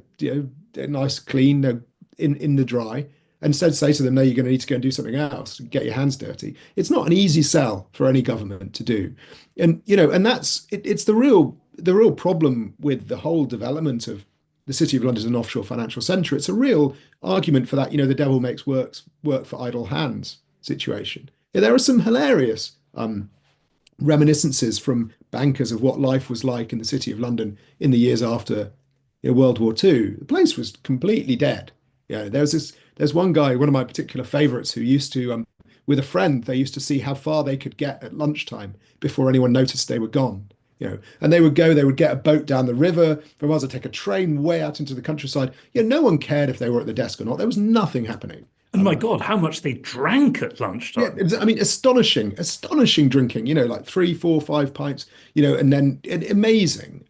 nice, clean, they're in the dry. And instead say to them, no, you're going to need to go and do something else, get your hands dirty. It's not an easy sell for any government to do. And that's it's the real problem with the whole development of the City of London as an offshore financial centre. It's a real argument for that, the devil makes work for idle hands situation. There are some hilarious reminiscences from bankers of what life was like in the City of London in the years after World War II. The place was completely dead. There's one guy, one of my particular favorites, who used to, with a friend, they used to see how far they could get at lunchtime before anyone noticed they were gone. And they would get a boat down the river, from us, take a train way out into the countryside. No one cared if they were at the desk or not. There was nothing happening. And my God, how much they drank at lunchtime. I mean, astonishing drinking, like 3, 4, 5 pints, and then amazing.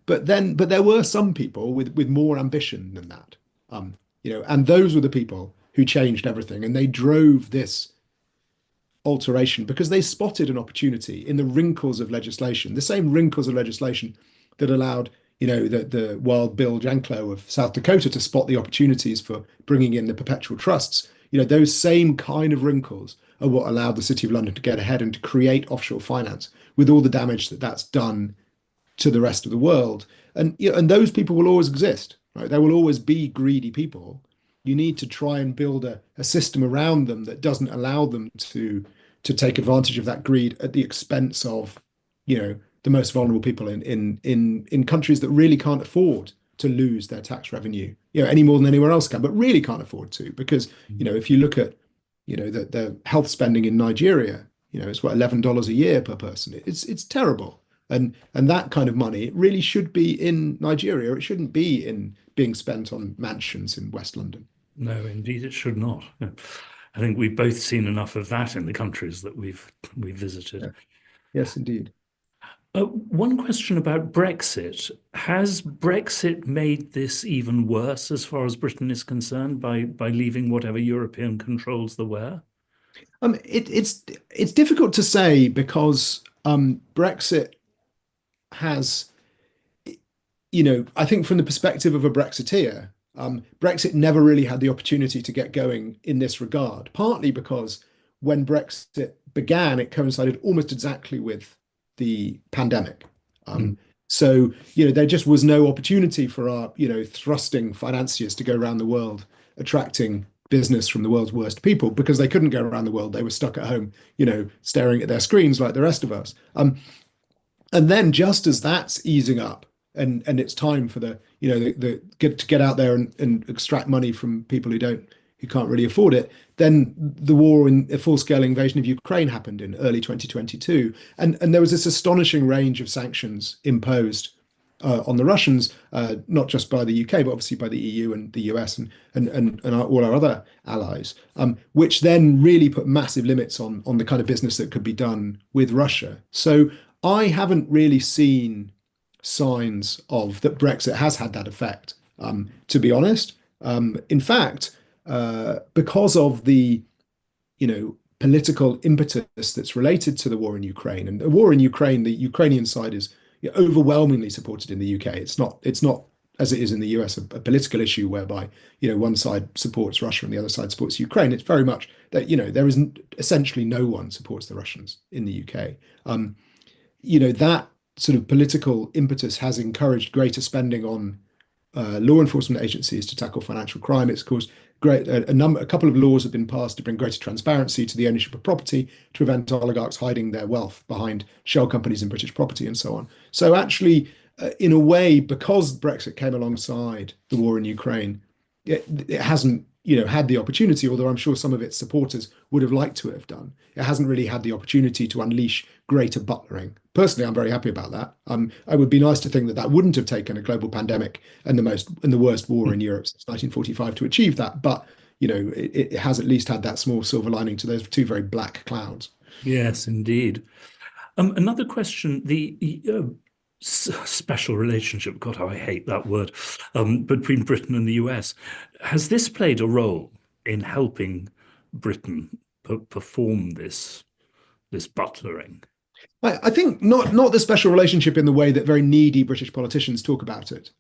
But there were some people with more ambition than that. And those were the people who changed everything. And they drove this alteration because they spotted an opportunity in the wrinkles of legislation, the same wrinkles of legislation that allowed, the Wild Bill Janklow of South Dakota to spot the opportunities for bringing in the perpetual trusts. Those same kind of wrinkles are what allowed the City of London to get ahead and to create offshore finance with all the damage that that's done to the rest of the world. And those people will always exist, right? There will always be greedy people. You need to try and build a system around them that doesn't allow them to take advantage of that greed at the expense of, the most vulnerable people in countries that really can't afford to lose their tax revenue, any more than anywhere else can, but really can't afford to. Because, if you look at, the health spending in Nigeria, it's what, $11 a year per person. It's terrible. And that kind of money, it really should be in Nigeria. It shouldn't be being spent on mansions in West London. No, indeed, it should not. I think we've both seen enough of that in the countries that we've visited. Yeah. Yes, indeed. One question about Brexit. Has Brexit made this even worse as far as Britain is concerned by leaving whatever European controls there were? It's difficult to say because Brexit has, I think from the perspective of a Brexiteer, Brexit never really had the opportunity to get going in this regard, partly because when Brexit began, it coincided almost exactly with the pandemic. So, there just was no opportunity for our, thrusting financiers to go around the world, attracting business from the world's worst people because they couldn't go around the world. They were stuck at home, staring at their screens like the rest of us. And then just as that's easing up and it's time for to get out there and extract money from people who can't really afford it, then the war in a full-scale invasion of Ukraine happened in early 2022. And there was this astonishing range of sanctions imposed on the Russians, not just by the UK, but obviously by the EU and the US and all our other allies, which then really put massive limits on the kind of business that could be done with Russia. So I haven't really seen signs of that Brexit has had that effect, to be honest. In fact, because of the, political impetus that's related to the war in Ukraine, and the war in Ukraine, the Ukrainian side is overwhelmingly supported in the UK. It's not as it is in the US, a political issue whereby one side supports Russia and the other side supports Ukraine. It's very much that there isn't essentially no one supports the Russians in the UK. That sort of political impetus has encouraged greater spending on law enforcement agencies to tackle financial crime. It's caused a couple of laws have been passed to bring greater transparency to the ownership of property, to prevent oligarchs hiding their wealth behind shell companies in British property and so on. So actually, in a way, because Brexit came alongside the war in Ukraine, it hasn't had the opportunity, although I'm sure some of its supporters would have liked to have done. It hasn't really had the opportunity to unleash greater butlering. Personally, I'm very happy about that. It would be nice to think that that wouldn't have taken a global pandemic and the worst war in Europe since 1945 to achieve that. But it has at least had that small silver lining to those two very black clouds. Yes, indeed. Another question, the special relationship, God, how I hate that word, between Britain and the US. Has this played a role in helping Britain perform this butlering? I think not the special relationship in the way that very needy British politicians talk about it,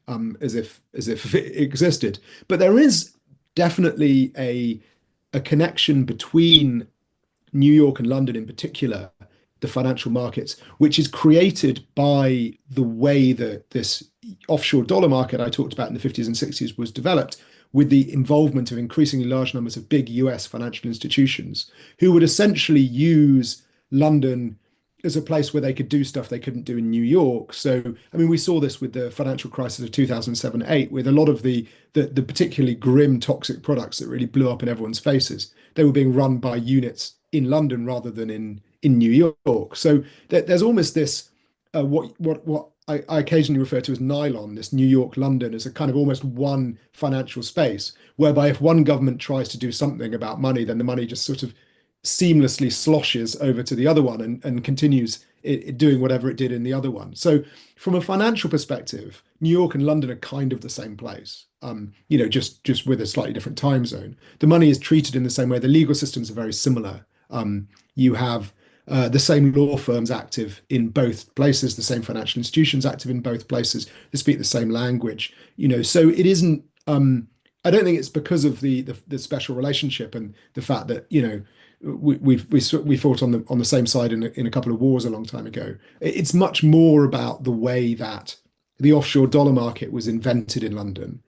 as if it existed. But there is definitely a connection between New York and London in particular, the financial markets, which is created by the way that this offshore dollar market I talked about in the 50s and 60s was developed, with the involvement of increasingly large numbers of big US financial institutions who would essentially use London as a place where they could do stuff they couldn't do in New York. So, I mean, we saw this with the financial crisis of 2007-8, with a lot of the particularly grim toxic products that really blew up in everyone's faces. They were being run by units in London rather than in New York. So there's almost this what I occasionally refer to as nylon, this New York London, as a kind of almost one financial space, whereby if one government tries to do something about money, then the money just sort of seamlessly sloshes over to the other one and continues doing whatever it did in the other one. So from a financial perspective, New York and London are kind of the same place, just with a slightly different time zone. The money is treated in the same way. The legal systems are very similar. You have the same law firms active in both places, the same financial institutions active in both places. They speak the same language, So it isn't. I don't think it's because of the special relationship and the fact that we fought on the same side in a couple of wars a long time ago. It's much more about the way that the offshore dollar market was invented in London.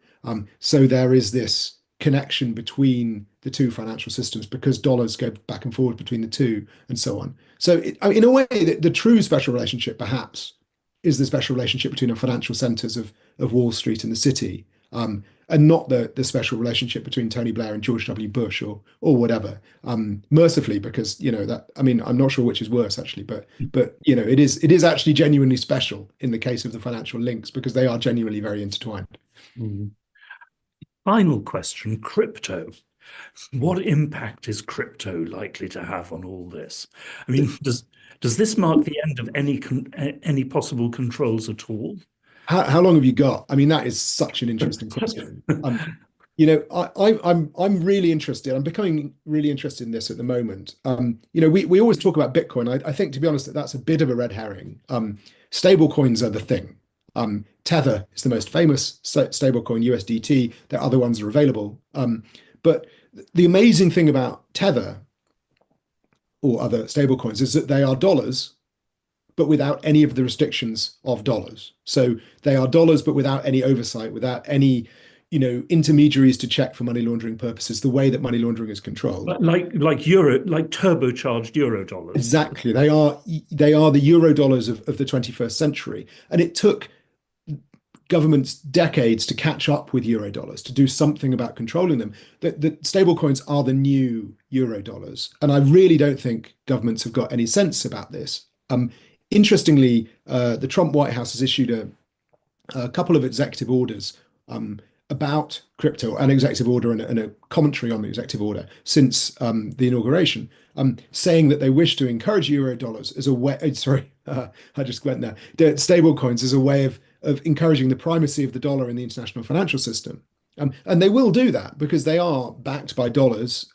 So there is this connection between the two financial systems because dollars go back and forward between the two and so on. So in a way, the true special relationship perhaps is the special relationship between the financial centers of Wall Street and the city, and not the special relationship between Tony Blair and George W. Bush or whatever. Mercifully, because that, I mean, I'm not sure which is worse actually, but it is actually genuinely special in the case of the financial links because they are genuinely very intertwined. Mm. Final question, crypto. What impact is crypto likely to have on all this? I mean, does this mark the end of any possible controls at all? How long have you got? I mean, that is such an interesting question. I'm really interested. I'm becoming really interested in this at the moment. We always talk about Bitcoin. I think, to be honest, that's a bit of a red herring. Stable coins are the thing. Tether is the most famous stablecoin, USDT. There are other ones that are available. But the amazing thing about Tether or other stablecoins is that they are dollars, but without any of the restrictions of dollars. So they are dollars, but without any oversight, without any intermediaries to check for money laundering purposes, the way that money laundering is controlled. Like turbocharged euro dollars. Exactly. They are the euro dollars of the 21st century. And it took governments decades to catch up with euro dollars, to do something about controlling them. The stable coins are the new euro dollars. And I really don't think governments have got any sense about this. Interestingly, the Trump White House has issued a couple of executive orders about crypto, an executive order and a commentary on the executive order since the inauguration, saying that they wish to encourage euro dollars as a way. Sorry, I just went there. Stable coins as a way of encouraging the primacy of the dollar in the international financial system. And they will do that because they are backed by dollars,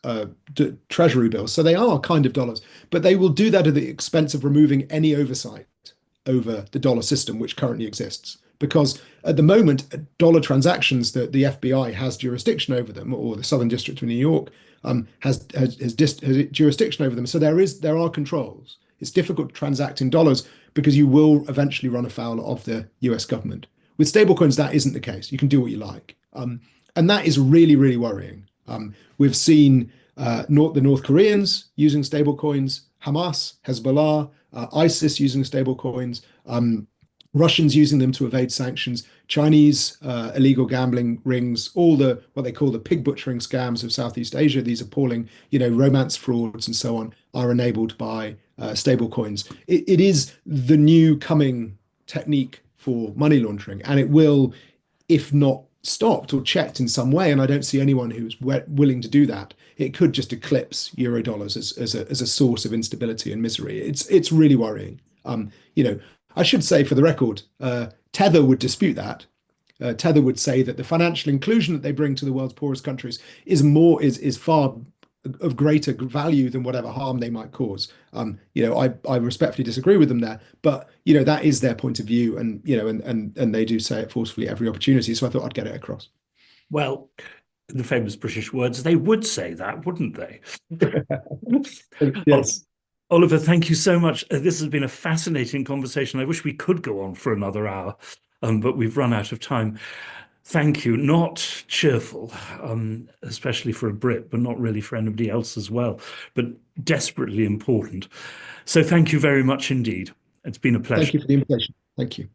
treasury bills. So they are kind of dollars, but they will do that at the expense of removing any oversight over the dollar system, which currently exists. Because at the moment, dollar transactions, that the FBI has jurisdiction over them, or the Southern District of New York has jurisdiction over them. So there are controls. It's difficult to transact in dollars because you will eventually run afoul of the US government. With stablecoins, that isn't the case. You can do what you like. And that is really, really worrying. We've seen the North Koreans using stablecoins, Hamas, Hezbollah, ISIS using stablecoins. Russians using them to evade sanctions, Chinese illegal gambling rings, all the what they call the pig butchering scams of Southeast Asia, these appalling, romance frauds and so on, are enabled by stable coins. It is the new coming technique for money laundering, and it will, if not stopped or checked in some way, and I don't see anyone who's willing to do that, it could just eclipse euro dollars as a source of instability and misery. It's really worrying. I should say for the record, Tether would dispute that. Tether would say that the financial inclusion that they bring to the world's poorest countries is far of greater value than whatever harm they might cause. I respectfully disagree with them there, but that is their point of view, and they do say it forcefully every opportunity. So I thought I'd get it across. Well, the famous British words, they would say that, wouldn't they? Yes. Oliver, thank you so much. This has been a fascinating conversation. I wish we could go on for another hour, but we've run out of time. Thank you. Not cheerful, especially for a Brit, but not really for anybody else as well, but desperately important. So thank you very much indeed. It's been a pleasure. Thank you for the invitation. Thank you.